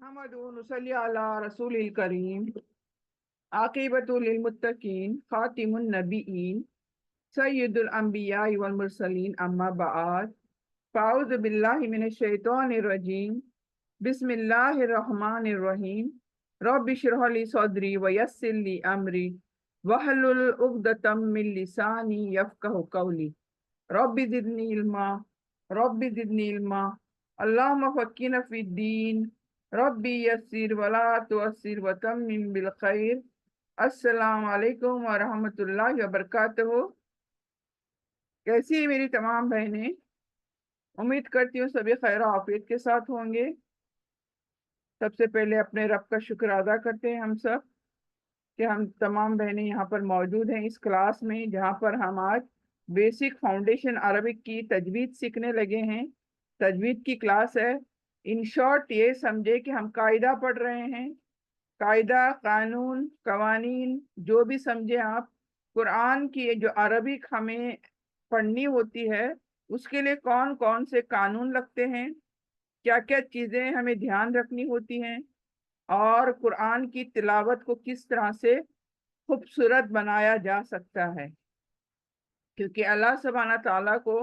नहमदुहु व नुसल्ली अला रसूलिल करीम आक़िबतुल लिल मुत्तकीन खातिमुन नबिय्यीन सय्यिदुल अंबिया वल मुरसलीन अम्मा बअद फ़अऊज़ु बिल्लाहि मिनश शैतानिर रजीम बिस्मिल्लाहिर रहमानिर रहीम रब्बि इश्रह ली सदरी व यस्सिर ली अमरी वहलुल उक़दतम मिन लिसानी यफ़क़हु क़ौली रब्बि ज़िदनी इल्मा अल्लाहुम्मा फ़क्किहना फ़िद्दीन रब्बी यस्सिर वला तुअस्सिर व तम्मिम बिल खैर। अस्सलाम वालेकुम व रहमतुल्लाहि व बरकातुहू। कैसी है मेरी तमाम बहनें? उम्मीद करती हूँ सभी खैर आफियत के साथ होंगे। सबसे पहले अपने रब का शुक्र अदा करते हैं हम सब कि हम तमाम बहनें यहाँ पर मौजूद हैं इस क्लास में, जहाँ पर हम आज बेसिक फाउंडेशन अरबिक की तजवीद सीखने लगे हैं। तजवीद की क्लास है। इन शॉर्ट ये समझे कि हम कायदा पढ़ रहे हैं। कायदा, कानून, कवानीन जो भी समझे आप। कुरान की ये जो अरबिक हमें पढ़नी होती है उसके लिए कौन कौन से कानून लगते हैं, क्या क्या चीज़ें हमें ध्यान रखनी होती हैं, और कुरान की तिलावत को किस तरह से खूबसूरत बनाया जा सकता है। क्योंकि अल्लाह सुब्हाना ताला को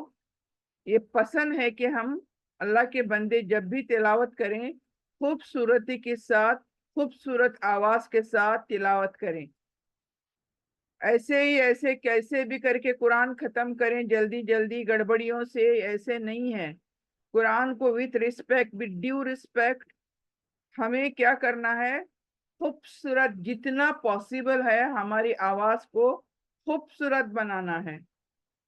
ये पसंद है कि हम अल्लाह के बंदे जब भी तिलावत करें खूबसूरती के साथ, खूबसूरत आवाज के साथ तिलावत करें। ऐसे ही ऐसे कैसे भी करके कुरान खत्म करें जल्दी जल्दी गड़बड़ियों से, ऐसे नहीं है। कुरान को with respect, with due respect हमें क्या करना है, खूबसूरत जितना पॉसिबल है हमारी आवाज को खूबसूरत बनाना है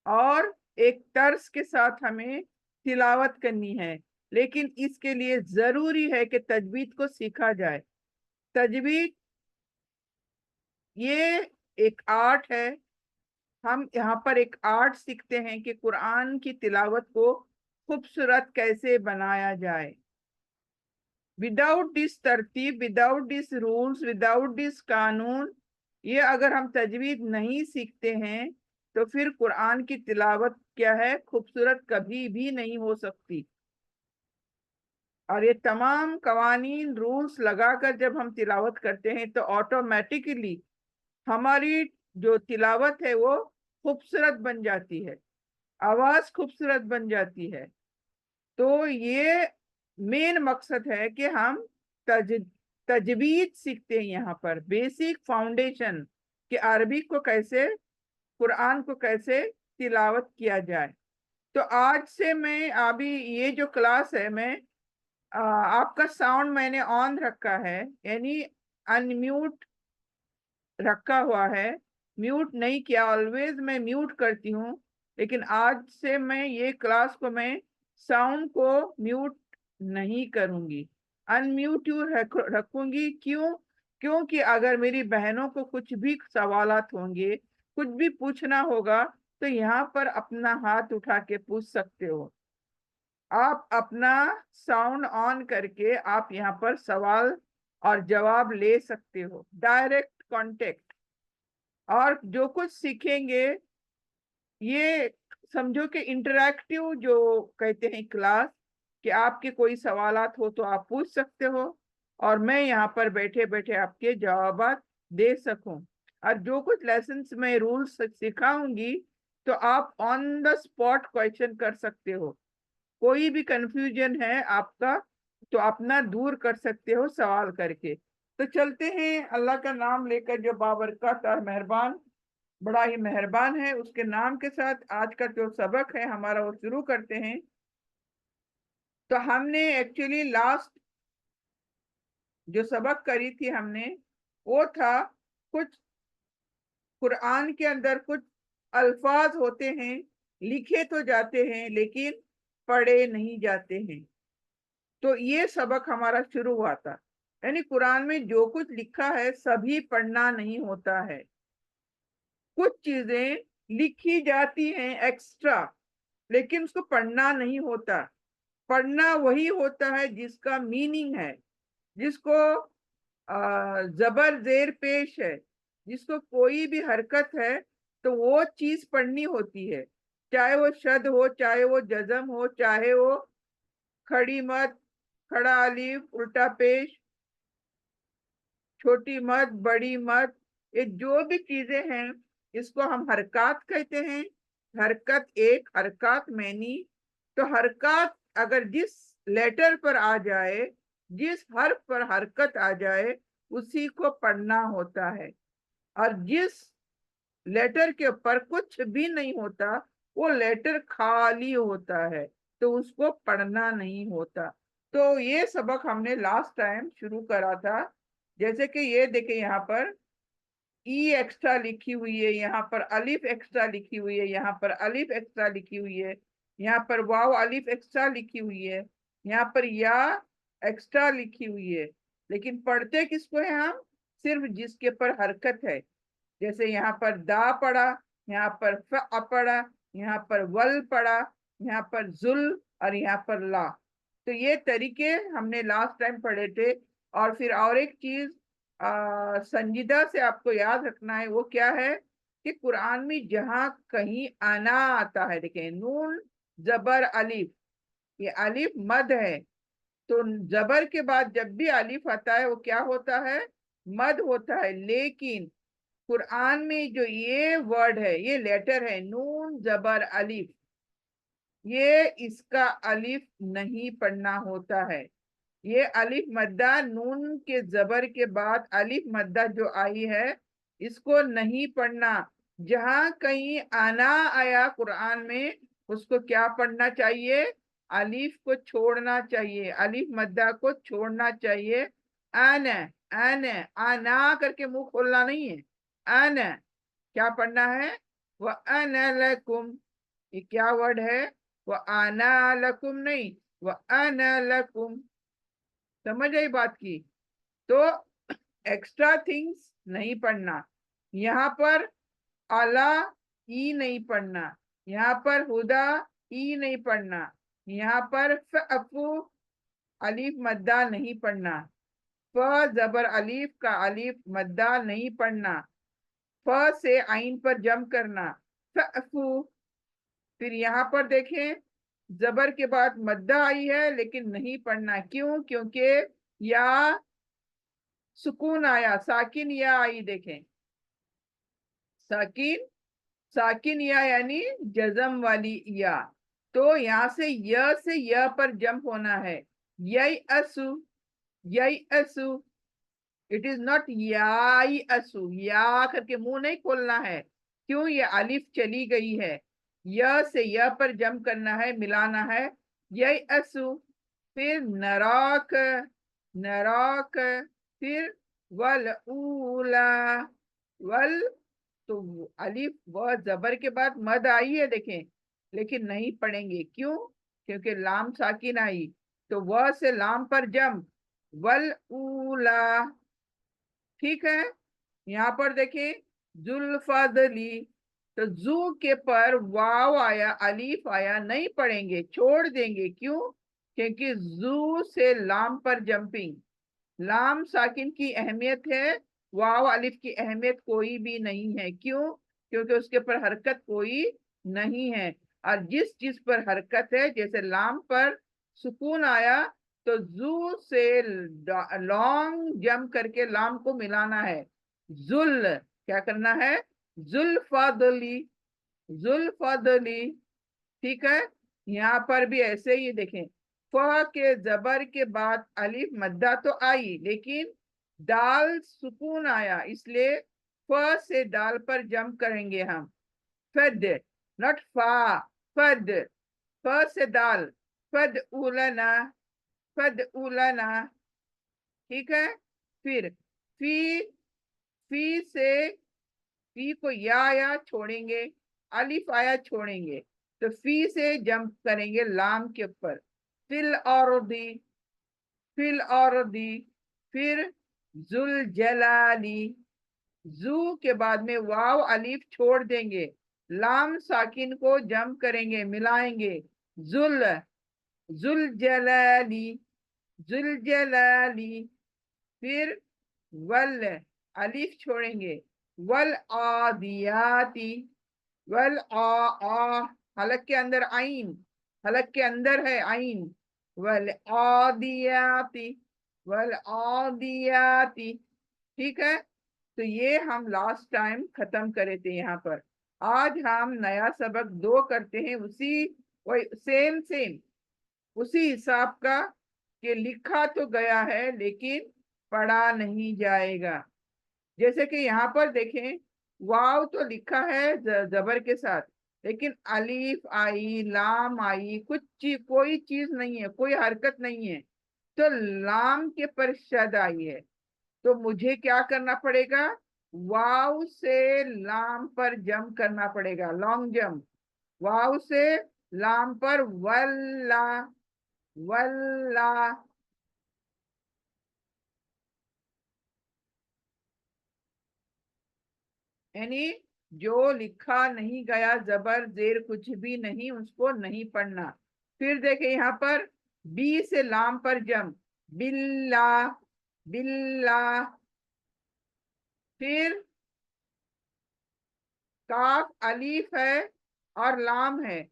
और एक तर्ज के साथ हमें तिलावत करनी है। लेकिन इसके लिए जरूरी है कि तजवीद को सीखा जाए। तजवीद ये एक आर्ट है। हम यहाँ पर एक आर्ट सीखते हैं कि कुरान की तिलावत को खूबसूरत कैसे बनाया जाए। विदाउट दिस तरतीब, without this rules, without this कानून, ये अगर हम तजवीद नहीं सीखते हैं तो फिर कुरान की तिलावत क्या है, खूबसूरत कभी भी नहीं हो सकती। और ये तमाम कवानीन रूल्स लगाकर जब हम तिलावत करते हैं तो ऑटोमेटिकली हमारी जो तिलावत है वो खूबसूरत बन जाती है, आवाज खूबसूरत बन जाती है। तो ये मेन मकसद है कि हम तज तजवीद सीखते हैं यहाँ पर, बेसिक फाउंडेशन कि अरबी को कैसे, कुरान को कैसे तिलावत किया जाए। तो आज से मैं अभी ये जो क्लास है, मैं आपका साउंड मैंने ऑन रखा है, यानी अनम्यूट रखा हुआ है, म्यूट नहीं किया। ऑलवेज मैं म्यूट करती हूँ, लेकिन आज से मैं ये क्लास को मैं साउंड को म्यूट नहीं करूंगी, अनम्यूट यू रखूंगी। क्यों? क्योंकि अगर मेरी बहनों को कुछ भी सवालात होंगे, कुछ भी पूछना होगा, तो यहाँ पर अपना हाथ उठा के पूछ सकते हो। आप अपना साउंड ऑन करके आप यहाँ पर सवाल और जवाब ले सकते हो, डायरेक्ट कांटेक्ट। और जो कुछ सीखेंगे ये समझो कि इंटरैक्टिव जो कहते हैं क्लास, कि आपके कोई सवालात हो तो आप पूछ सकते हो और मैं यहाँ पर बैठे बैठे आपके जवाबात दे सकूं। और जो कुछ लेसन्स में रूल्स सिखाऊंगी तो आप ऑन द स्पॉट क्वेश्चन कर सकते हो। कोई भी कंफ्यूजन है आपका तो अपना दूर कर सकते हो सवाल करके। तो चलते हैं अल्लाह का नाम लेकर जो बाबरकत और मेहरबान, बड़ा ही मेहरबान है, उसके नाम के साथ आज का जो सबक है हमारा वो शुरू करते हैं। तो हमने एक्चुअली लास्ट जो सबक करी थी हमने, वो था कुछ कुरान के अंदर कुछ अल्फाज होते हैं, लिखे तो जाते हैं लेकिन पढ़े नहीं जाते हैं। तो ये सबक हमारा शुरू हुआ था। यानी कुरान में जो कुछ लिखा है सभी पढ़ना नहीं होता है, कुछ चीजें लिखी जाती हैं एक्स्ट्रा, लेकिन उसको पढ़ना नहीं होता। पढ़ना वही होता है जिसका मीनिंग है, जिसको जबर जेर पेश है, जिसको कोई भी हरकत है तो वो चीज पढ़नी होती है। चाहे वो शद हो, चाहे वो जजम हो, चाहे वो खड़ी मत, खड़ा अलीफ, उल्टा पेश, छोटी मत, बड़ी मत, ये जो भी चीजें हैं इसको हम हरकत कहते हैं। हरकत एक, हरकत मैनी। तो हरकत अगर जिस लेटर पर आ जाए, जिस हर्फ पर हरकत आ जाए, उसी को पढ़ना होता है। और जिस लेटर के ऊपर कुछ भी नहीं होता, वो लेटर खाली होता है, तो उसको पढ़ना नहीं होता। तो ये सबक हमने लास्ट टाइम शुरू करा था। जैसे कि ये देखे, यहाँ पर ई एक्स्ट्रा लिखी हुई है, यहाँ पर अलिफ एक्स्ट्रा लिखी हुई है, यहाँ पर अलिफ एक्स्ट्रा लिखी हुई है, यहाँ पर वाव अलिफ एक्स्ट्रा लिखी हुई है, यहाँ पर या एक्स्ट्रा लिखी हुई है। लेकिन पढ़ते किसको है हम? सिर्फ जिसके पर हरकत है। जैसे यहाँ पर दा पढ़ा, यहाँ पर फ पढ़ा, यहाँ पर वल पढ़ा, यहाँ पर जुल, और यहाँ पर ला। तो ये तरीके हमने लास्ट टाइम पढ़े थे। और फिर और एक चीज संजीदा से आपको याद रखना है, वो क्या है कि कुरान में जहां कहीं आना आता है, देखें नून जबर अलिफ, ये अलिफ मद है। तो जबर के बाद जब भी अलिफ आता है वो क्या होता है? मद होता है। लेकिन कुरान में जो ये वर्ड है, ये लेटर है नून जबर अलिफ, ये इसका अलिफ नहीं पढ़ना होता है। ये अलिफ मद्दा, नून के जबर के बाद अलिफ मद्दा जो आई है, इसको नहीं पढ़ना। जहां कहीं आना आया कुरान में, उसको क्या पढ़ना चाहिए? अलिफ को छोड़ना चाहिए, अलिफ मद्दा को छोड़ना चाहिए। अन, अन, आना करके मुंह खोलना नहीं है। अन, क्या पढ़ना है? वह अन लकुम, ये क्या वर्ड है? वह आना लकुम नहीं, वह अन लकुम। समझ आई बात की? तो एक्स्ट्रा थिंग्स नहीं पढ़ना। यहाँ पर अला ई नहीं पढ़ना, यहाँ पर हुदा ई नहीं पढ़ना, यहाँ पर फअफू अलीफ मद्दा नहीं पढ़ना, फ जबर अलीफ का अलीफ मद्दा नहीं पढ़ना, फ से आइन पर जम करना, फअफू। फिर यहाँ पर देखें, जबर के बाद मद्दा आई है लेकिन नहीं पढ़ना। क्यों? क्योंकि या सुकून आया, साकिन या आई। देखें, साकिन, साकिन या यानी जजम वाली या। तो यहाँ से य पर जंप होना है। यई असु, यई असु। इट इज नॉट याई असु, या करके मुंह नहीं खोलना है। क्यों? ये अलिफ चली गई है। य से य पर जंप करना है, मिलाना है। यई असु, फिर नराक, नराक, फिर वल ऊला, वल। तो अलिफ व जबर के बाद मद आई है, देखें, लेकिन नहीं पढ़ेंगे। क्यों? क्योंकि लाम साकिन आई। तो वह से लाम पर जम, वल ऊला। ठीक है। यहाँ पर देखिए, जुल्फादली, तो जू के पर वाव आया, अलीफ आया, नहीं पढ़ेंगे, छोड़ देंगे। क्यों? क्योंकि जू से लाम पर जंपिंग, लाम साकिन की अहमियत है, वाव अलिफ की अहमियत कोई भी नहीं है। क्यों? क्योंकि उसके ऊपर हरकत कोई नहीं है। और जिस चीज पर हरकत है, जैसे लाम पर सुकून आया, तो जू से लॉन्ग जंप करके लाम को मिलाना है। जुल, क्या करना है? जुल्फादली, जुल्फादली। ठीक है। यहाँ पर भी ऐसे ही देखें, फ के जबर के बाद अलिफ मद्दा तो आई, लेकिन दाल सुकून आया, इसलिए फ से दाल पर जंप करेंगे हम। फद, नॉट फा, फद, फ से दाल, फद उलना, फद उलना। ठीक है। फिर फी, फी से, फी को या छोड़ेंगे, अलिफ आया छोड़ेंगे, तो फी से जंप करेंगे लाम के ऊपर। फिल और दी, फिल और दी, फिर जुल जलाली, जू के बाद में वाव अलिफ छोड़ देंगे, लाम साकिन को जंप करेंगे, मिलाएंगे। जुल, जुल जलाली, जुल जलाली। फिर वल, अलिफ छोड़ेंगे, वल आदियाती, वल आ, हलक के अंदर आइन, हलक के अंदर है आइन। वल आदियाती, वल आदियाती। ठीक है, तो ये हम लास्ट टाइम खत्म करे थे यहाँ पर। आज हम नया सबक 2 करते हैं, उसी वही सेम सेम उसी हिसाब का, कि लिखा तो गया है लेकिन पढ़ा नहीं जाएगा। जैसे कि यहाँ पर देखें, वाव तो लिखा है जबर के साथ, लेकिन अलीफ आई, लाम आई, कुछ चीज, कोई चीज नहीं है, कोई हरकत नहीं है। तो लाम के पर शद आई है, तो मुझे क्या करना पड़ेगा, वाव से लाम पर जंप करना पड़ेगा, लॉन्ग जंप। वाव से लाम पर वल्ला, वल्ला। यानी जो लिखा नहीं गया, जबर जेर कुछ भी नहीं, उसको नहीं पढ़ना। फिर देखे यहाँ पर बी से लाम पर जम, बिल्ला, बिल्ला। फिर काफ अलीफ है और लाम है,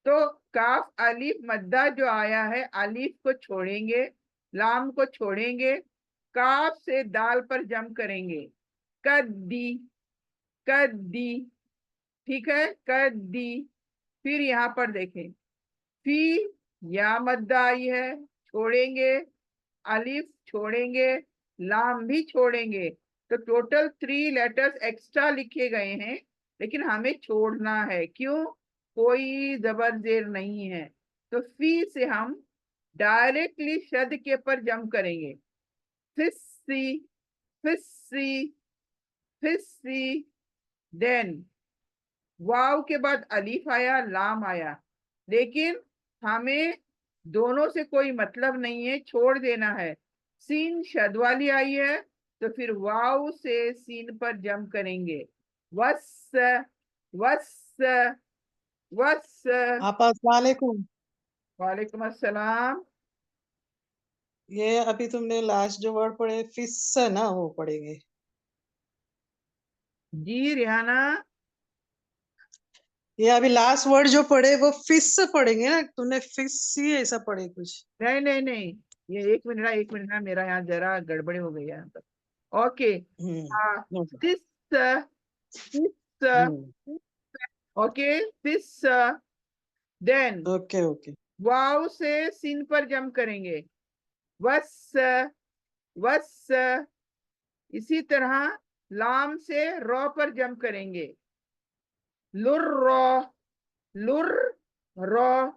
तो काफ अलीफ मद्दा जो आया है, अलीफ को छोड़ेंगे, लाम को छोड़ेंगे, काफ से दाल पर जम करेंगे, कद्दी, कद्दी। ठीक है, कद्दी। फिर यहाँ पर देखें, फी या मद्दा आई है, छोड़ेंगे, अलिफ छोड़ेंगे, लाम भी छोड़ेंगे। तो टोटल 3 लेटर्स एक्स्ट्रा लिखे गए हैं, लेकिन हमें छोड़ना है, क्यों, कोई जबर जेर नहीं है। तो फी से हम डायरेक्टली शद के पर जम करेंगे, फिस्सी, फिस्सी, फिस्सी। देन वाव के बाद अलीफ आया, लाम आया, लेकिन हमें दोनों से कोई मतलब नहीं है, छोड़ देना है। सीन शद वाली आई है, तो फिर वाव से सीन पर जम करेंगे, वस, वस, वस। आप अस्सलाम वालेकुम। वालेकुम अस्सलाम। ये अभी तुमने लास्ट जो वर्ड पढ़े फिस ना, वो पढ़ेंगे। जी रिहाना। ये अभी लास्ट वर्ड जो पढ़े वो फिस पढ़ेंगे ना, तुमने फिस ही ऐसा पढ़े कुछ। नहीं नहीं नहीं, ये 1 मिनट, 1 मिनट ना, मेरा यहाँ जरा गड़बड़ी हो गई है यहाँ पर। ओके। हाँ, hmm. This, this. Hmm. Okay, this. Then okay okay. Wow से सीन पर जम करेंगे, वस, वस। इसी तरह लाम से रॉ पर जम करेंगे, लुर रॉ, लुर रॉ,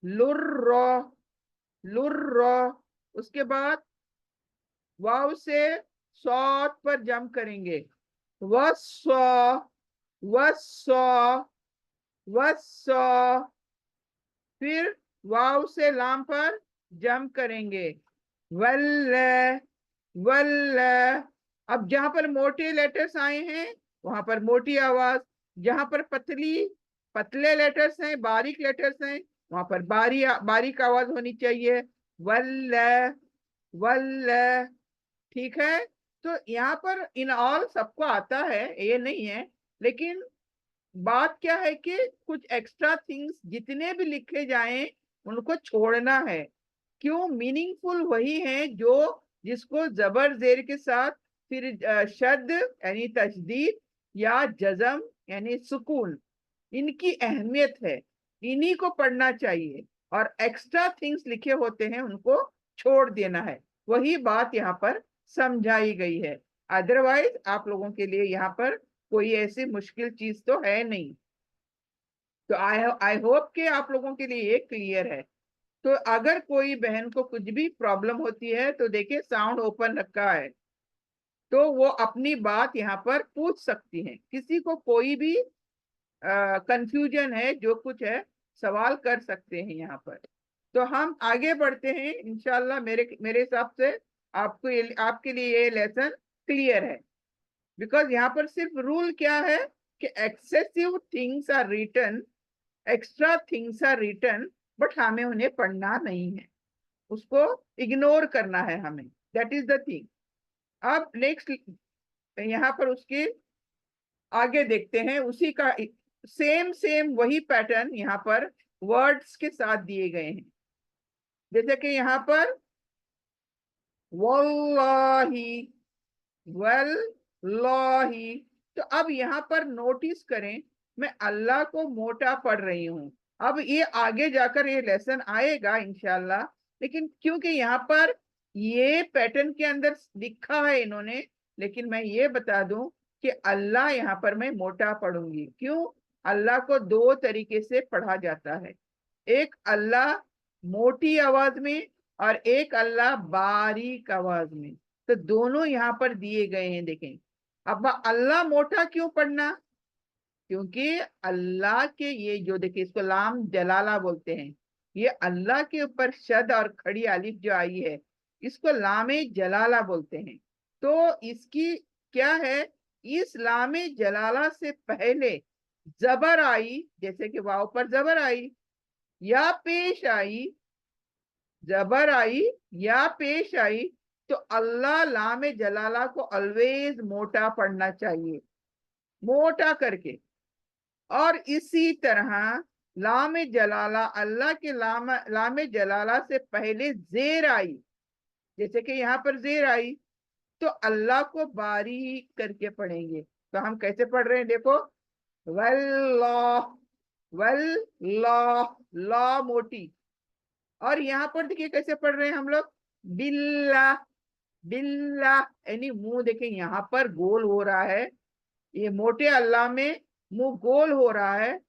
लुर रॉ, लुर रॉ। उसके बाद वाव से सौत पर जम करेंगे, वस्सौ, वस्सौ, वस्सौ। फिर वाव से लाम पर जम करेंगे, वल्ल, वल्ल। अब जहां पर मोटे लेटर्स आए हैं वहां पर मोटी आवाज, जहां पर पतली पतले लेटर्स हैं, बारीक लेटर्स हैं, वहां पर बारीक आवाज होनी चाहिए, वल्ल, वल्ल। ठीक है, तो यहाँ पर इन ऑल सबको आता है, ये नहीं है, लेकिन बात क्या है कि कुछ एक्स्ट्रा थिंग्स जितने भी लिखे जाएं उनको छोड़ना है। क्यों, मीनिंगफुल वही है जो, जिसको जबर जेर के साथ फिर शद यानी तशदीद या जजम यानी सुकून, इनकी अहमियत है, इन्हीं को पढ़ना चाहिए। और एक्स्ट्रा थिंग्स लिखे होते हैं उनको छोड़ देना है, वही बात यहाँ पर समझाई गई है। अदरवाइज आप लोगों के लिए यहाँ पर कोई ऐसी मुश्किल चीज तो है नहीं। तो आई होप कि आप लोगों के लिए ये क्लियर है। तो अगर कोई बहन को कुछ भी प्रॉब्लम होती है तो देखिए साउंड ओपन रखा है, तो वो अपनी बात यहाँ पर पूछ सकती हैं, किसी को कोई भी कंफ्यूजन है, जो कुछ है, सवाल कर सकते हैं यहाँ पर। तो हम आगे बढ़ते हैं इंशाल्लाह। मेरे मेरे हिसाब से आपके लिए ये लेसन क्लियर है, बिकॉज यहाँ पर सिर्फ रूल क्या है कि excessive things are written, extra things are written, but हमें उन्हें पढ़ना नहीं है, उसको इग्नोर करना है हमें, दैट इज द थिंग। अब नेक्स्ट यहाँ पर उसके आगे देखते हैं, उसी का सेम सेम वही पैटर्न यहाँ पर वर्ड्स के साथ दिए गए हैं। जैसे कि यहाँ पर वल्लाही, वल्लाही। तो अब यहाँ पर नोटिस करें, मैं अल्लाह को मोटा पढ़ रही हूँ। अब ये आगे जाकर ये लेसन आएगा इंशाल्लाह, लेकिन क्योंकि यहाँ पर ये पैटर्न के अंदर लिखा है इन्होंने, लेकिन मैं ये बता दूं कि अल्लाह यहाँ पर मैं मोटा पढ़ूंगी। क्यों? अल्लाह को दो तरीके से पढ़ा जाता है, एक अल्लाह मोटी आवाज में और एक अल्लाह बारीक आवाज में। तो दोनों यहाँ पर दिए गए हैं, देखें। अब अल्लाह मोटा क्यों पढ़ना? क्योंकि अल्लाह के ये जो देखिए, इसको लाम जलाला बोलते हैं। ये अल्लाह के ऊपर शद और खड़ी अलिफ जो आई है, इसको लामे जलाला बोलते हैं। तो इसकी क्या है, इस लामे जलाला से पहले जबर आई, जैसे कि वाव पर जबर आई या पेश आई, जबर आई या पेश आई, तो अल्लाह लामे जलाला को ऑलवेज मोटा पढ़ना चाहिए, मोटा करके। और इसी तरह लामे जलाला, अल्लाह के लामे जलाला से पहले जेर आई, जैसे कि यहाँ पर जेर आई, तो अल्लाह को बारीक करके पढ़ेंगे। तो हम कैसे पढ़ रहे हैं, देखो, वल्लाह, वल्लाह, ला मोटी। और यहाँ पर देखिए कैसे पढ़ रहे हैं हम लोग, बिल्ला, बिल्ला, यानी मुंह देखें यहाँ पर गोल हो रहा है, ये मोटे अल्लाह में मुंह गोल हो रहा है,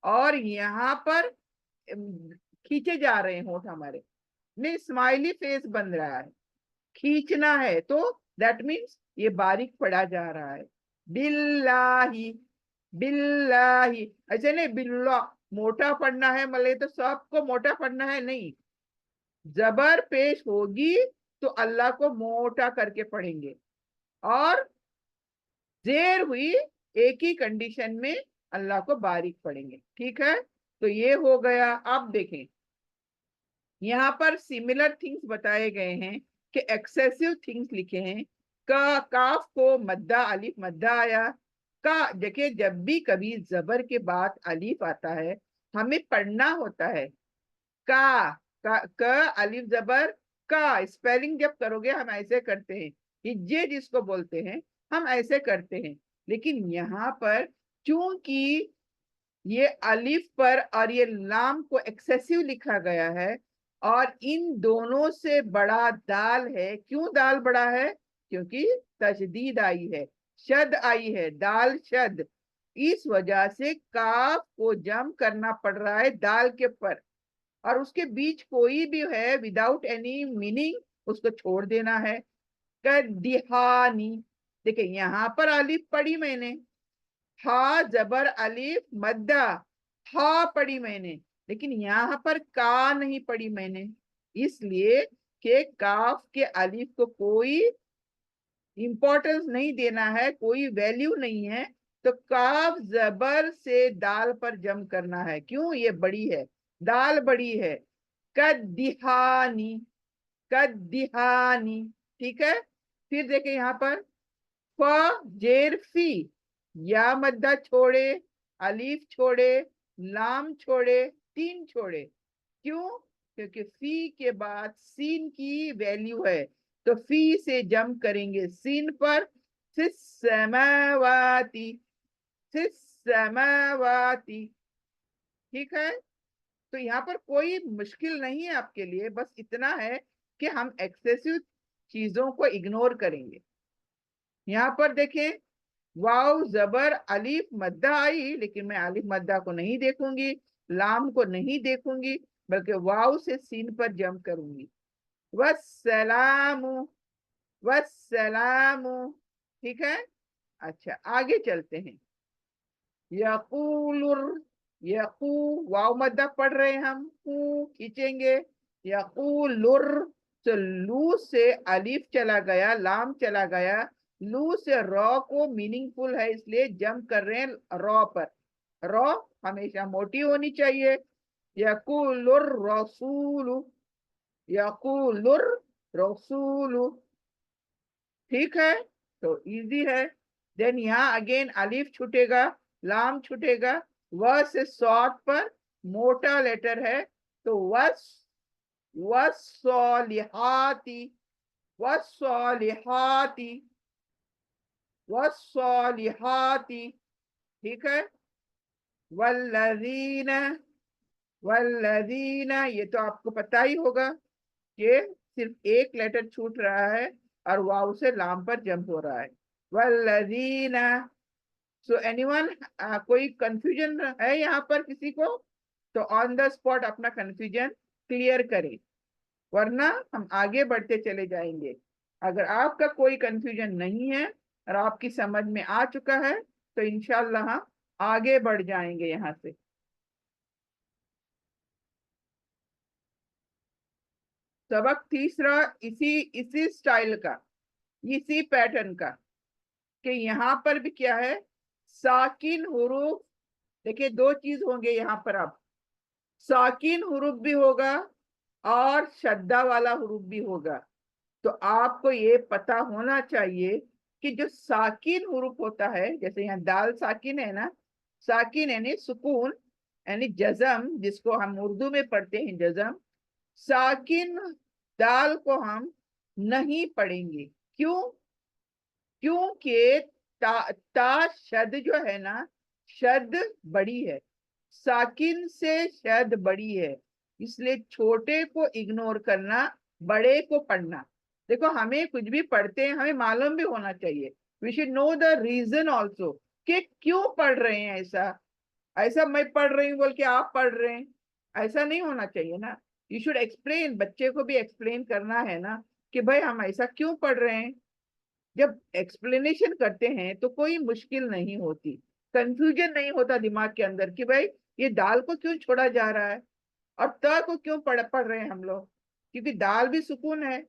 और यहाँ पर खींचे जा रहे हैं होठ हमारे, नहीं स्माइली फेस बन रहा है, खींचना है, तो दैट मीन्स ये बारीक पड़ा जा रहा है। बिल्लाही, बिल्लाही, ऐसे नहीं बिल्ला मोटा पढ़ना है, मतलब तो सबको मोटा पढ़ना है, नहीं। जबर पेश होगी तो अल्लाह को मोटा करके पढ़ेंगे, और जेर हुई एक ही कंडीशन में अल्लाह को बारीक पढ़ेंगे। ठीक है, तो ये हो गया। अब देखें, यहाँ पर सिमिलर थिंग्स बताए गए हैं कि एक्सेसिव थिंग्स लिखे हैं। का, काफ को मद्दा अलिफ मद्दा आया। का, देखिए जब भी कभी जबर के बाद अलिफ आता है, हमें पढ़ना होता है का अलिफ जबर का। स्पेलिंग जब करोगे हम ऐसे करते हैं, हिज्जे जिसको बोलते हैं, हम ऐसे करते हैं। लेकिन यहाँ पर चूंकि ये अलिफ पर और ये लाम को एक्सेसिव लिखा गया है, और इन दोनों से बड़ा दाल है। क्यों दाल बड़ा है? क्योंकि तशदीद आई है, शद आई है, दाल शद। इस वजह से काफ को जम करना पड़ रहा है दाल के ऊपर, और उसके बीच कोई भी है विदाउट एनी मीनिंग, उसको छोड़ देना है। कदिहानी, देखिए यहाँ पर अलिफ पढ़ी मैंने, हा जबर अलिफ मद्दा, हा पढ़ी मैंने, लेकिन यहाँ पर का नहीं पढ़ी मैंने, इसलिए कि काफ के अलिफ को कोई इंपॉर्टेंस नहीं देना है, कोई वैल्यू नहीं है, तो काफ जबर से दाल पर जम करना है। क्यों? ये बड़ी है, दाल बड़ी है। कदिहानी, कदिहानी। ठीक है, फिर देखे यहाँ पर फ जेर फी, या मद्दा छोड़े, अलीफ छोड़े, लाम छोड़े, तीन छोड़े। क्यों? क्योंकि फी के बाद सीन की वैल्यू है, तो फी से जम करेंगे सीन पर। फिस्समावाती, फिस्समावाती। ठीक है, तो यहाँ पर कोई मुश्किल नहीं है आपके लिए, बस इतना है कि हम एक्सेसिव चीजों को इग्नोर करेंगे। यहाँ पर देखें, वाव जबर अलिफ मद्दा आई, लेकिन मैं अलिफ मद्दा को नहीं देखूंगी, लाम को नहीं देखूंगी, बल्कि वाव से सीन पर जम करूंगी। वस्सलामु, वस्सलामु। ठीक है, अच्छा आगे चलते हैं। यकूलुर, यकू, वाव मद्दा पढ़ रहे हैं हम, कू खींचेंगे। यकूलुर, तो लू से अलिफ चला गया, लाम चला गया, लू से रॉ को मीनिंगफुल है इसलिए जम कर रहे हैं रॉ पर। रॉ हमेशा मोटी होनी चाहिए। यकूलुर रसूलु, यकूलुर रसूलु। ठीक है, तो इजी है। देन यहाँ अगेन अलिफ छूटेगा, लाम छूटेगा, व से शॉर्ट पर मोटा लेटर है, तो वस, वस्सॉलिहाती, वस्सॉलिहाती। वस्सालिहाती, ठीक है। वल्लज़ीना, वल्लज़ीना, ये तो आपको पता ही होगा कि सिर्फ एक लेटर छूट रहा है और वाव से लाम पर जंप हो रहा है। वल्लज़ीना। सो एनीवन, कोई कंफ्यूजन है यहाँ पर किसी को? तो ऑन द स्पॉट अपना कंफ्यूजन क्लियर करें, वरना हम आगे बढ़ते चले जाएंगे। अगर आपका कोई कंफ्यूजन नहीं है और आपकी समझ में आ चुका है तो इंशाल्लाह हम आगे बढ़ जाएंगे यहाँ से। सबक तीसरा इसी इसी स्टाइल का, इसी पैटर्न का, कि यहाँ पर भी क्या है, साकिन हुरूफ। देखिए दो चीज होंगे यहाँ पर, अब साकिन हुरूफ भी होगा और शद्दा वाला हुरूफ भी होगा। तो आपको ये पता होना चाहिए कि जो साकिन हुरूफ होता है, जैसे यहाँ दाल साकिन है ना, साकिन यानी सुकून, यानी जजम, जिसको हम उर्दू में पढ़ते हैं जजम। साकिन दाल को हम नहीं पढ़ेंगे। क्यों? क्योंकि ता शद जो है ना, शद बड़ी है, साकिन से शद बड़ी है, इसलिए छोटे को इग्नोर करना, बड़े को पढ़ना। देखो हमें कुछ भी पढ़ते हैं हमें मालूम भी होना चाहिए, we should know the reason also, कि क्यों पढ़ रहे हैं ऐसा। ऐसा मैं पढ़ रही हूँ बोल के आप पढ़ रहे हैं, ऐसा नहीं होना चाहिए ना। यू शुड एक्सप्लेन, बच्चे को भी एक्सप्लेन करना है ना कि भाई हम ऐसा क्यों पढ़ रहे हैं। जब एक्सप्लेनेशन करते हैं तो कोई मुश्किल नहीं होती, कंफ्यूजन नहीं होता दिमाग के अंदर कि भाई ये दाल को क्यों छोड़ा जा रहा है और त को क्यों पढ़ रहे हैं हम लोग, क्योंकि दाल भी सुकून है,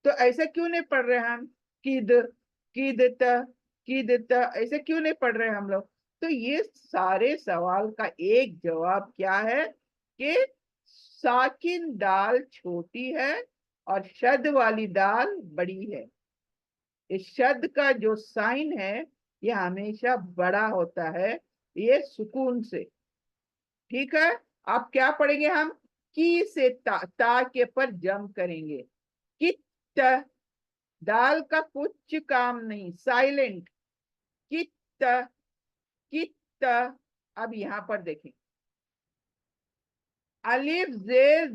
तो ऐसा क्यों नहीं पढ़ रहे हम। किद, किद त, किद त, ऐसे क्यों नहीं पढ़ रहे हम लोग। तो ये सारे सवाल का एक जवाब क्या है कि साकिन दाल छोटी है और शद वाली दाल बड़ी है। इस शब्द का जो साइन है ये हमेशा बड़ा होता है, ये सुकून से। ठीक है, आप क्या पढ़ेंगे हम, की से ता के पर जम करेंगे। कित, दाल का कुछ काम नहीं, साइलेंट। कित, कित। अब यहां पर देखें, अलिफ जे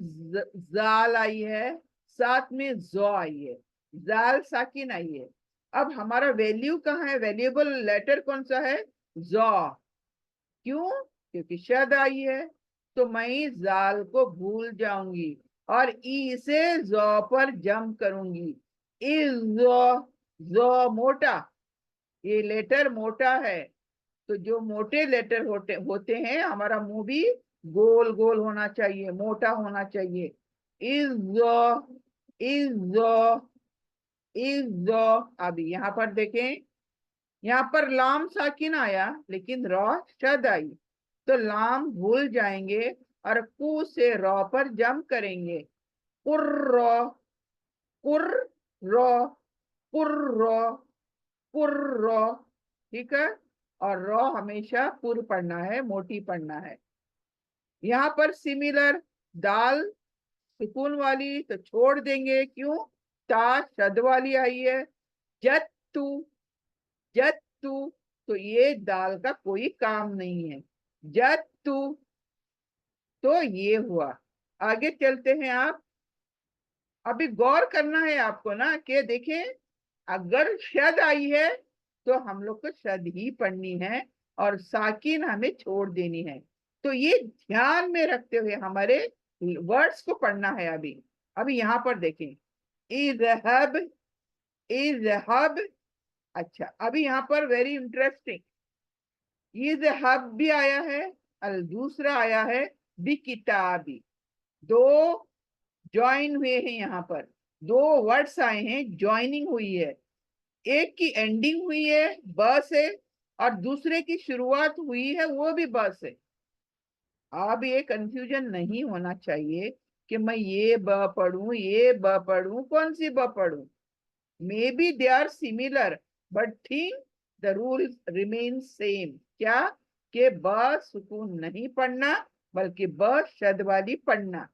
जाल आई है, साथ में जो आई है, जाल साकिन आई है। अब हमारा वैल्यू कहाँ है, वेरिएबल लेटर कौन सा है, जो। क्यों? क्योंकि शद आई है, तो मैं जाल को भूल जाऊंगी और ई से जो पर जम करूंगी। इज जो मोटा, ये लेटर मोटा है, तो जो मोटे लेटर होते हैं हमारा मुंह भी गोल गोल होना चाहिए, मोटा होना चाहिए। Is, is, is. अब यहाँ पर देखें, यहाँ पर लाम साकिन आया लेकिन रॉ शद आई, तो लाम भूल जाएंगे और कु से रॉ पर जम करेंगे। कुर्र, कुर्र, कुर्र, कुर्र। ठीक है, और रॉ हमेशा पुर पढ़ना है, मोटी पढ़ना है। यहाँ पर सिमिलर, दाल सुकून वाली तो छोड़ देंगे, क्यों, ता शद वाली आई है। जत्तू, जत्तू, तो ये दाल का कोई काम नहीं है, जत्तू। तो ये हुआ। आगे चलते हैं आप, अभी गौर करना है आपको ना कि देखें, अगर शद आई है तो हम लोग को शद ही पढ़नी है और साकिन हमें छोड़ देनी है। तो ये ध्यान में रखते हुए हमारे वर्ड्स को पढ़ना है। अभी अभी यहाँ पर देखें, इज़हब, इज़हब। अच्छा, अभी यहाँ पर वेरी इंटरेस्टिंग, इज़हब भी आया है और दूसरा आया है बी किताबी। दो ज्वाइन हुए हैं, यहाँ पर दो वर्ड्स आए हैं, ज्वाइनिंग हुई है। एक की एंडिंग हुई है ब से और दूसरे की शुरुआत हुई है वो भी ब से। अब ये कंफ्यूजन नहीं होना चाहिए कि मैं ये ब पढ़ूं ये ब पढ़ूं, कौन सी ब पढ़ूं। May be they are similar but think the rule remain same. क्या? कि ब सुकून नहीं पढ़ना बल्कि ब शद वाली पढ़ना।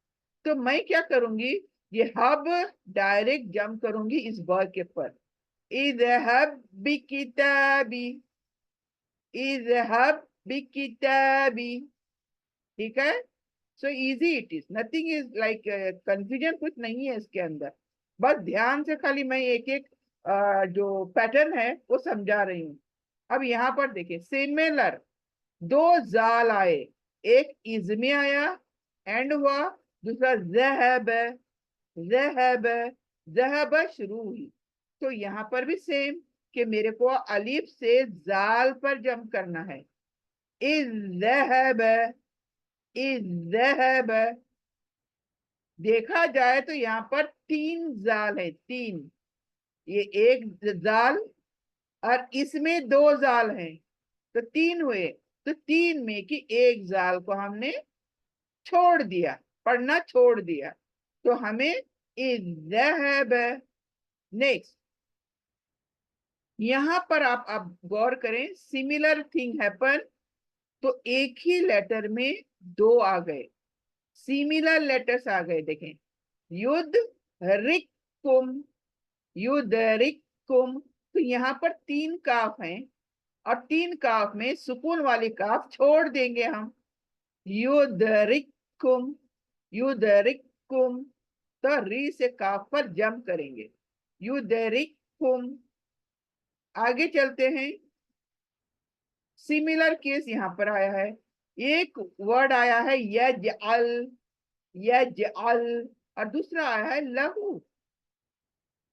तो मैं क्या करूंगी, ये हब डायरेक्ट जंप करूंगी इस ब के पर, इज़हब बिकिताबी, इज़हब बिकिताबी। ठीक है, so easy it is, nothing is like confusion कुछ नहीं है इसके अंदर। बस ध्यान से खाली मैं एक एक जो पैटर्न है वो समझा रही हूँ। अब यहाँ पर देखिए, सिमिलर, दो जाल आए, एक इज में आया एंड हुआ, दूसरा ज़हब, ज़हब, ज़हब शुरू हुई। तो यहाँ पर भी सेम, कि मेरे को अलिफ से जाल पर जंप करना है। इज़हब, इज़हब। देखा जाए तो यहाँ पर तीन जाल है, तीन, ये एक जाल और इसमें दो जाल हैं, तो तीन हुए। तो तीन में की एक जाल को हमने छोड़ दिया, पढ़ना छोड़ दिया, तो हमें इज़हब। नेक्स्ट, यहां पर आप गौर करें, सिमिलर थिंग हैपन, तो एक ही लेटर में दो आ गए, सिमिलर लेटर्स आ गए। देखें, युद्ध रिक्कुम, युद्ध रिक्कुम, तो यहाँ पर तीन काफ हैं और तीन काफ में सुकून वाली काफ छोड़ देंगे हम, युद्ध रिक्कुम, युद्ध रिक्कुम। तो री से काफ पर जम करेंगे, युद्ध रिक्कुम। आगे चलते हैं, सिमिलर केस यहाँ पर आया है, एक वर्ड आया है यजअल, यजअल, और दूसरा आया है लहू।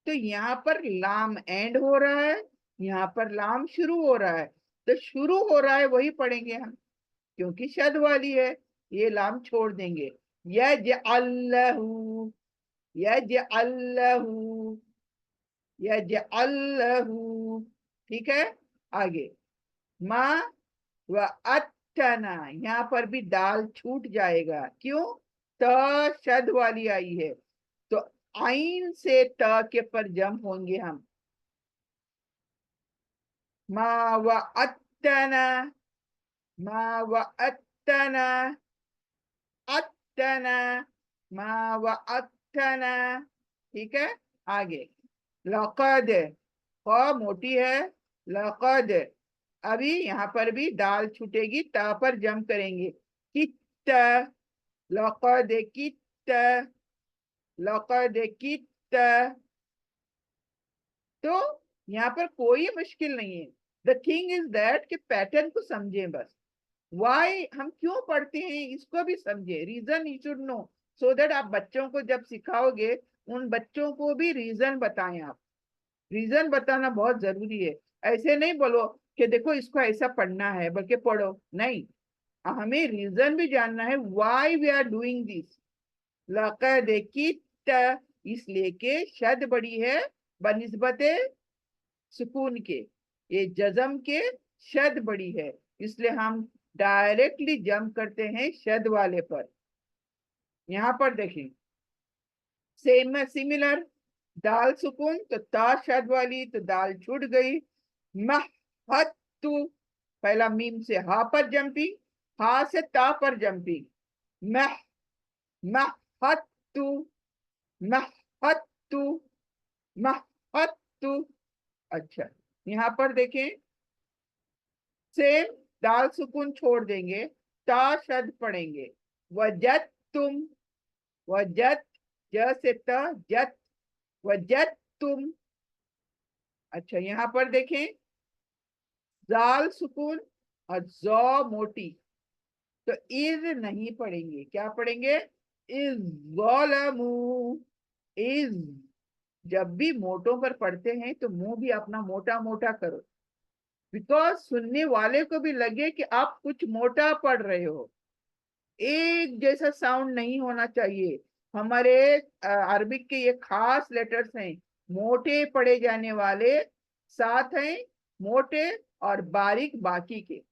तो यहाँ पर लाम एंड हो रहा है, यहाँ पर लाम शुरू हो रहा है, तो शुरू हो रहा है वही पढ़ेंगे हम, क्योंकि शद वाली है, ये लाम छोड़ देंगे। यजअल्लहू, यजअल्लहू, यजअल्लहू। ठीक है, आगे, माँ व अत्तना, यहाँ पर भी दाल छूट जाएगा, क्यों? त शद वाली आई है, तो आइन से त के पर जम होंगे हम। मा व अत्तना, मा व अत्तना, अत्तना, मा व अत्तना। ठीक है, आगे, लक़द, ख मोटी है, लक़द, अभी यहाँ पर भी दाल छूटेगी, ता पर जम करेंगे, कित्त, लक़द कित्त, लक़द कित्त। तो यहाँ पर कोई मुश्किल नहीं है, द थिंग इज दैट कि पैटर्न को समझें बस, वाई हम क्यों पढ़ते हैं इसको भी समझे, reason you should know, so that आप बच्चों को जब सिखाओगे उन बच्चों को भी रीजन बताएं आप, रीजन बताना बहुत जरूरी है। ऐसे नहीं बोलो कि देखो इसको ऐसा पढ़ना है, बल्कि पढ़ो नहीं, हमें रीजन भी जानना है, why we are doing this. लक़द कित्त, इसलिए के शद बड़ी है बनिस्बत सुकून के, ये जजम के शद बड़ी है, इसलिए हम डायरेक्टली जम करते हैं शद वाले पर। यहाँ पर देखें, सेम सिमिलर, दाल सुकून तो ता शद वाली, तो दाल छूट गई। महत्तु, पहला मीम से हा पर जंपिंग, हा से ता पर जंपिंग, मह, महत्तु, महत्तु, महत्तु। अच्छा, यहाँ पर देखें, सेम, दाल सुकून छोड़ देंगे, ता शद पढ़ेंगे, वजत तुम, वजत, ज से त, जत, वजत तुम। अच्छा, यहाँ पर देखें, जाल सुकून और जौ मोटी, तो इज नहीं पढ़ेंगे, क्या पढ़ेंगे? इज ज़ालमू, इज। जब भी मोटों पर पढ़ते हैं तो मुंह भी अपना मोटा मोटा करो, बिकॉज सुनने वाले को भी लगे कि आप कुछ मोटा पढ़ रहे हो, एक जैसा साउंड नहीं होना चाहिए। हमारे अरबिक के ये खास लेटर्स हैं, मोटे पढ़े जाने वाले, साथ हैं मोटे और बारीक बाकी के,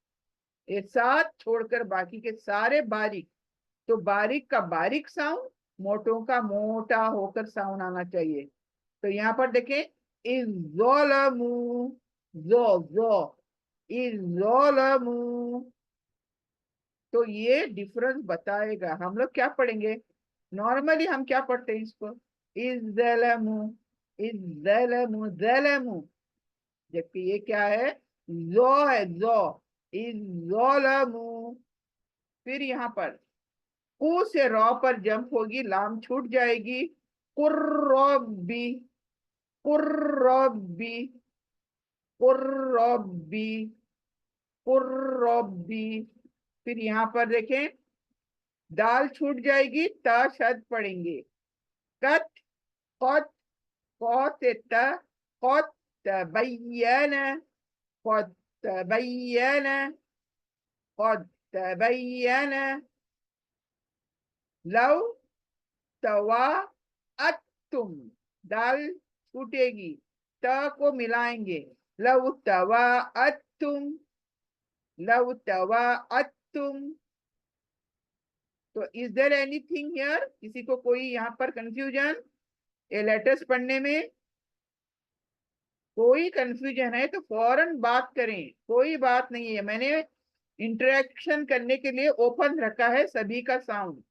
ये साथ छोड़कर बाकी के सारे बारीक। तो बारीक का बारीक साउंड, मोटों का मोटा होकर साउंड आना चाहिए। तो यहाँ पर देखें, इज़्ज़ालमू, जो जो, इज़्ज़ालमू, तो ये डिफरेंस बताएगा। हम लोग क्या पढ़ेंगे, नॉर्मली हम क्या पढ़ते हैं इसको, इज़्ज़लमू, इज़्ज़लमू, ज़लमू, जबकि ये क्या है, जो है, जो इज़्ज़ालमू। फिर यहाँ पर कू से रॉ पर जंप होगी, लाम छूट जाएगी, कुर्रबी, कुर्रबी, कुर्रबी, कुर्रबी। फिर यहाँ पर देखें, दाल छूट जाएगी, ता शद पढ़ेंगे, कत, कत, कौत त, कत तबय्यन, कत तबय्यन, कत तबय्यन, लव तवाअत्तुम, दाल छूटेगी, त को मिलाएंगे, लव तवाअत्तुम, लव तवाअत्तुम। तो इज देयर एनीथिंग हियर, किसी को कोई यहाँ पर कंफ्यूजन ये लेटर्स पढ़ने में? कोई कंफ्यूजन है तो फौरन बात करें, कोई बात नहीं है। मैंने इंटरेक्शन करने के लिए ओपन रखा है सभी का साउंड।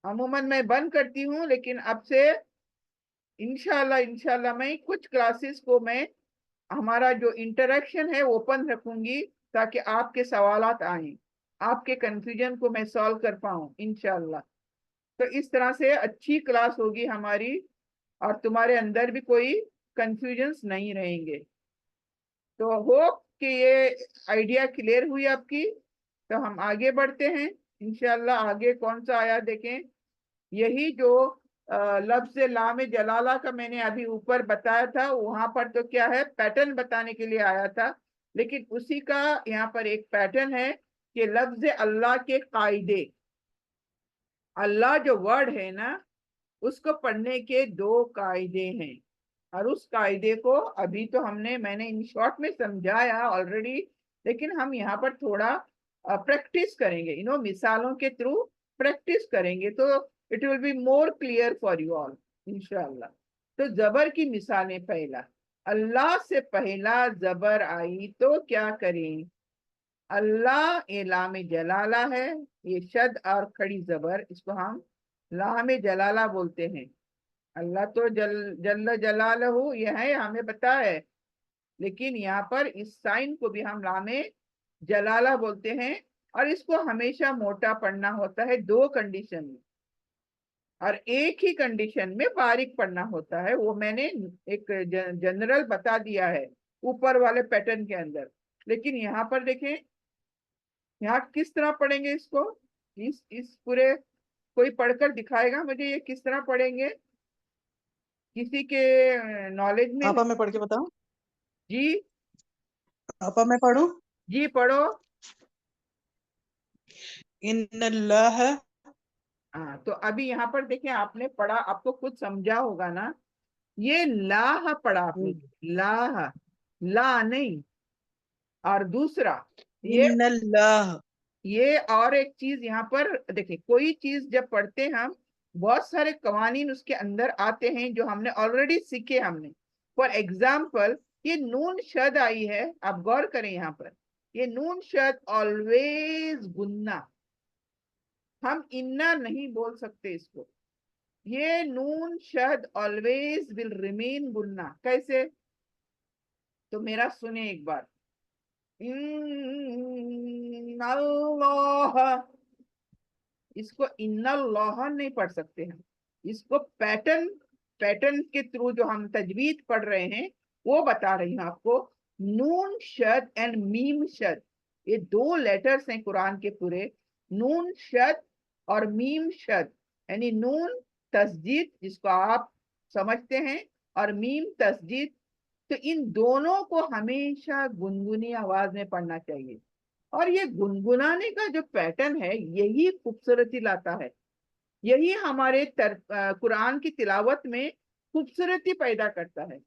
अमूमन मैं बंद करती हूँ, लेकिन अब से इंशाल्लाह इंशाल्लाह मैं कुछ क्लासेस को मैं हमारा जो इंटरेक्शन है ओपन रखूंगी, ताकि आपके सवालात आए, आपके कंफ्यूजन को मैं सॉल्व कर पाऊं इंशाल्लाह। तो इस तरह से अच्छी क्लास होगी हमारी, और तुम्हारे अंदर भी कोई कंफ्यूजन्स नहीं रहेंगे। तो होप कि ये आइडिया क्लियर हुई आपकी। तो हम आगे बढ़ते हैं इंशाल्लाह। आगे कौन सा आया देखें, यही जो लफ्ज लाम जलाला का मैंने अभी ऊपर बताया था, वहां पर तो क्या है, पैटर्न बताने के लिए आया था, लेकिन उसी का यहाँ पर एक पैटर्न है कि लफ्ज अल्लाह के कायदे, अल्लाह जो वर्ड है ना, उसको पढ़ने के दो कायदे हैं। और उस कायदे को अभी तो मैंने इन शॉर्ट में समझाया ऑलरेडी, लेकिन हम यहाँ पर थोड़ा प्रैक्टिस करेंगे, मिसालों के थ्रू प्रैक्टिस करेंगे, तो it will be more clear for you all इंशाल्लाह। तो जबर की मिसालें, पहला, अल्लाह से पहला जबर आई तो क्या करें? अल्लाह ये लाम जलाला है, ये शद और खड़ी जबर, इसको हम लाम जलाला बोलते हैं। अल्लाह तो जल्ल जलालहू ये है, हमें पता है, लेकिन यहाँ पर इस साइन को भी हम लामे जलाला बोलते हैं। और इसको हमेशा मोटा पढ़ना होता है दो कंडीशन में, और एक ही कंडीशन में बारीक पढ़ना होता है, वो मैंने एक जनरल बता दिया है ऊपर वाले पैटर्न के अंदर। लेकिन यहाँ पर देखें, यहाँ किस तरह पढ़ेंगे इसको, इस पूरे, कोई पढ़कर दिखाएगा मुझे ये किस तरह पढ़ेंगे? किसी के नॉलेज में है? आपा मैं पढ़ के बताऊं? जी, आपा मैं पढ़ूं? जी पढ़ो। इन्नल्लाह, हाँ, तो अभी यहाँ पर देखिए, आपने पढ़ा, आपको खुद समझा होगा ना, ये लाह पढ़ा आपने, लाह, ला नहीं। और दूसरा, ये इन्नल्लाह, ये और एक चीज यहाँ पर देखिए, कोई चीज जब पढ़ते हैं हम, बहुत सारे कवानीन उसके अंदर आते हैं जो हमने ऑलरेडी सीखे हमने। फॉर एग्जाम्पल, ये नून शद आई है, आप गौर करें यहाँ पर, ये नून शद ऑलवेज गुन्ना, हम इन्ना नहीं बोल सकते इसको। ये नून शद ऑलवेज विल रिमेन गुन्ना, कैसे? तो मेरा सुने एक बार, इन्नल्लाह, इसको इन्नल्लाह नहीं पढ़ सकते हम, इसको पैटर्न, पैटर्न के थ्रू जो हम तजवीद पढ़ रहे हैं वो बता रही हूँ आपको। नून शद एंड मीम शद, ये दो लेटर्स हैं कुरान के पूरे, नून शद और मीम शद, यानी नून तस्दीद जिसको आप समझते हैं, और मीम तस्दीद। तो इन दोनों को हमेशा गुनगुनी आवाज में पढ़ना चाहिए। और ये गुनगुनाने का जो पैटर्न है, यही खूबसूरती लाता है, यही हमारे कुरान की तिलावत में खूबसूरती पैदा करता है।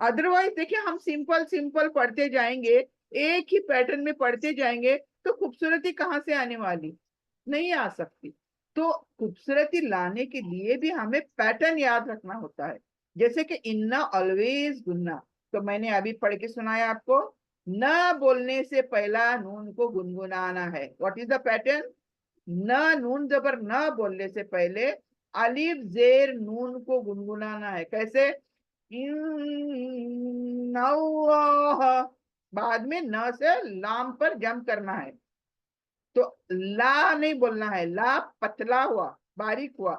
अदरवाइज देखिए, हम सिंपल सिंपल पढ़ते जाएंगे, एक ही पैटर्न में पढ़ते जाएंगे, तो खूबसूरती कहाँ से आने वाली, नहीं आ सकती। तो खूबसूरती लाने के लिए भी हमें पैटर्न याद रखना होता है। जैसे कि इन्ना ऑलवेज गुन्ना, तो मैंने अभी पढ़ के सुनाया आपको, न बोलने से पहला नून को गुनगुनाना है। What is the pattern? न, नून जबर न बोलने से पहले अलिफ जेर नून को गुनगुनाना है। कैसे? इन्नल्लाह, बाद में न से लाम पर जम करना है। तो ला नहीं बोलना है, ला पतला हुआ, बारीक हुआ।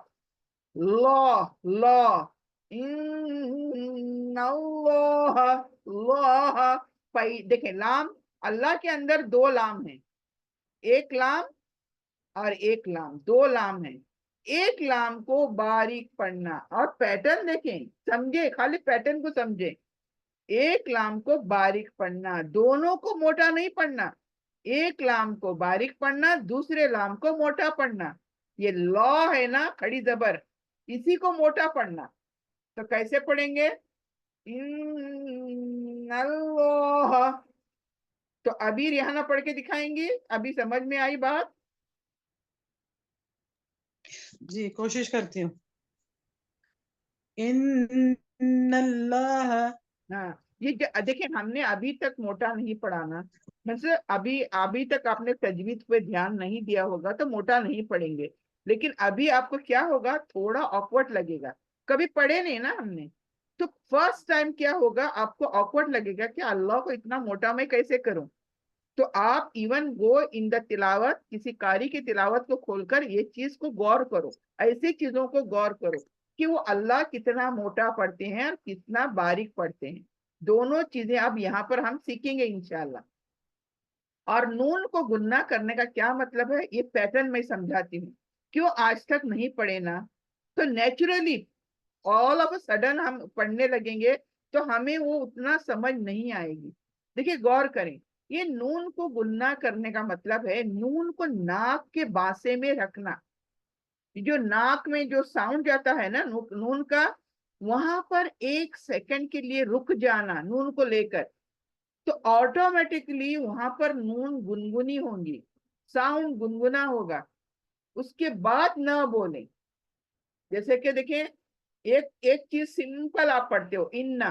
लॉ, लॉ, इन्नल्लाह, लॉ। देखें लाम, अल्लाह के अंदर दो लाम है, एक लाम और एक लाम, दो लाम है। एक लाम को बारीक पढ़ना, और पैटर्न देखें, समझे, खाली पैटर्न को समझे। एक लाम को बारीक पढ़ना, दोनों को मोटा नहीं पढ़ना। एक लाम को बारीक पढ़ना, दूसरे लाम को मोटा पढ़ना। ये लॉ है ना, खड़ी जबर, इसी को मोटा पढ़ना। तो कैसे पढ़ेंगे? इन्नल्लाह। तो अभी रिहाना पढ़ के दिखाएंगे, अभी समझ में आई बात? जी कोशिश करती हूँ। इन्नल्लाह। हाँ, ये देखिए, हमने अभी तक मोटा नहीं पढ़ा ना, मतलब अभी अभी तक आपने तजवीज पे ध्यान नहीं दिया होगा तो मोटा नहीं पढ़ेंगे। लेकिन अभी आपको क्या होगा, थोड़ा ऑकवर्ड लगेगा, कभी पढ़े नहीं ना हमने। तो फर्स्ट टाइम क्या होगा, आपको ऑकवर्ड लगेगा कि अल्लाह को इतना मोटा मैं कैसे करूं। तो आप इवन गो इन द तिलावत, किसी कारी की तिलावत को खोलकर ये चीज को गौर करो, ऐसी चीजों को गौर करो कि वो अल्लाह कितना मोटा पढ़ते हैं और कितना बारीक पढ़ते हैं। दोनों चीजें अब यहाँ पर हम सीखेंगे इंशाल्लाह। और नून को गुन्ना करने का क्या मतलब है, ये पैटर्न मैं समझाती हूँ। क्यों आज तक नहीं पढ़े ना, तो naturally all of a sudden हम पढ़ने लगेंगे तो हमें वो उतना समझ नहीं आएगी। देखिए गौर करें, ये नून को गुन्ना करने का मतलब है नून को नाक के बासे में रखना। जो नाक में जो साउंड जाता है ना नून का, वहां पर एक सेकंड के लिए रुक जाना नून को लेकर, तो ऑटोमेटिकली वहां पर नून गुनगुनी होंगी, साउंड गुनगुना होगा। उसके बाद न बोलें। जैसे कि देखें, एक एक चीज सिंपल आप पढ़ते हो, इन्ना,